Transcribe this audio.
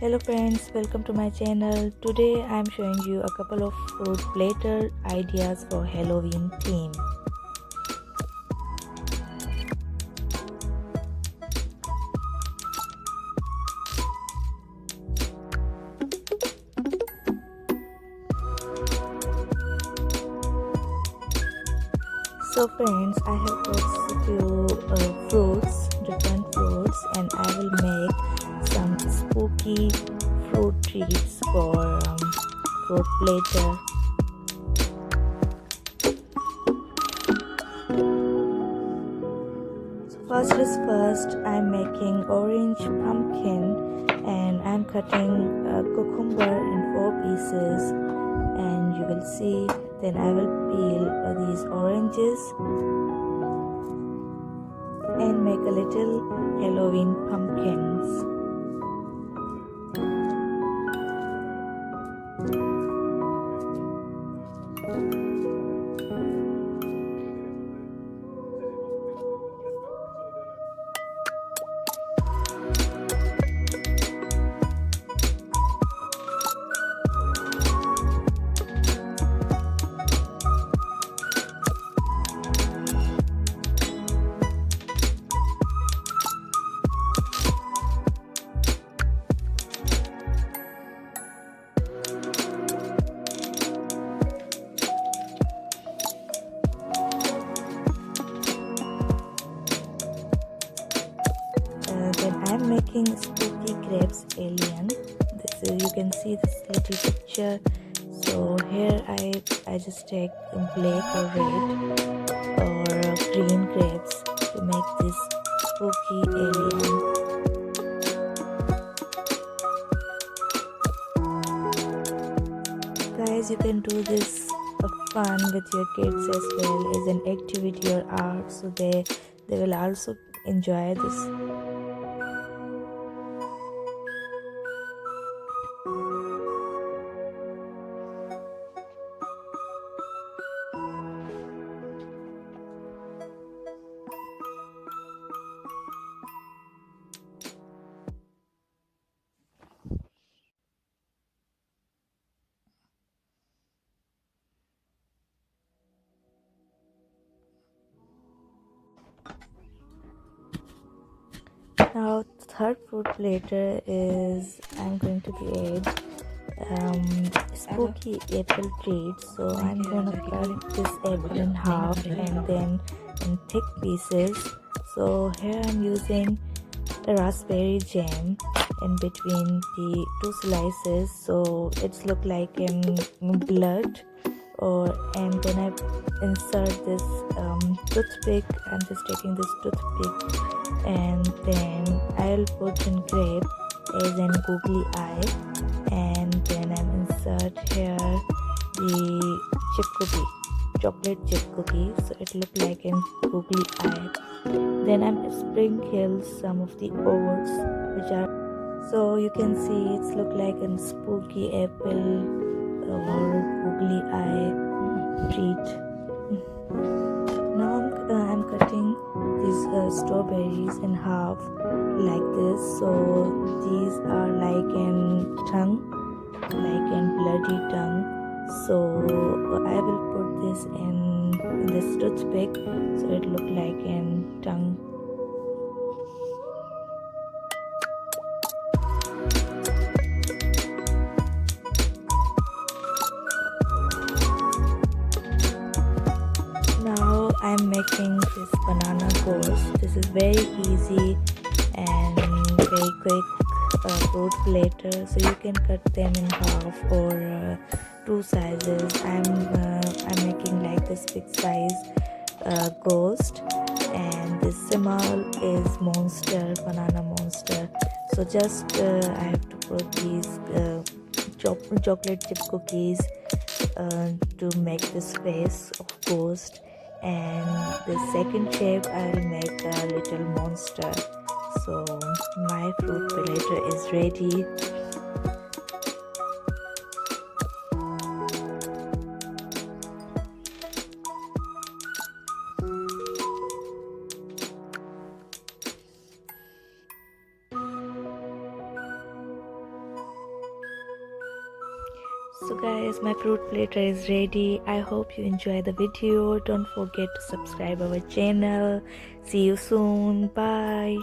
Hello friends, welcome to my channel. Today I am showing you a couple of fruit platter ideas for Halloween theme. So friends, I have got a few different fruits, and I will make some spooky fruit treats for fruit platter. First is first, I'm making orange pumpkin, and I'm cutting a cucumber in 4 pieces, and you will see. Then I will peel these oranges and make a little Halloween pumpkins. Then I'm making spooky grapes alien. You can see this little picture. So here I just take black or red or green grapes to make this spooky alien. Guys, you can do this fun with your kids as well as an activity or art, so they will also enjoy this. Now third fruit platter is I'm going to create spooky apple treats. So I'm gonna cut this apple in half and then in thick pieces. So here I'm using a raspberry jam in between the two slices, so it's look like in blood. And then I insert this toothpick. I'm just taking this toothpick, and then I'll put in grape as an googly eye, and then I'll insert here the chocolate chip cookie, so it look like an googly eye. Then I'm sprinkle some of the oats, which are, so you can see it's look like a spooky apple or googly eye treat. Now I'm cutting these strawberries in half like this. So these are like an tongue, like an bloody tongue. So I will put this in this toothpick, so it look like an tongue. Now I'm making this banana ghost. This is very easy and very quick fruit platter, so you can cut them in half or two sizes. I'm making like this big size ghost, and this small is banana monster. So just I have to put these chocolate chip cookies to make this face of ghost, and the second shape I'll make a little monster. So my fruit platter is ready. guys, my fruit platter is ready. I hope you enjoy the video. Don't forget to subscribe our channel. See you soon. Bye.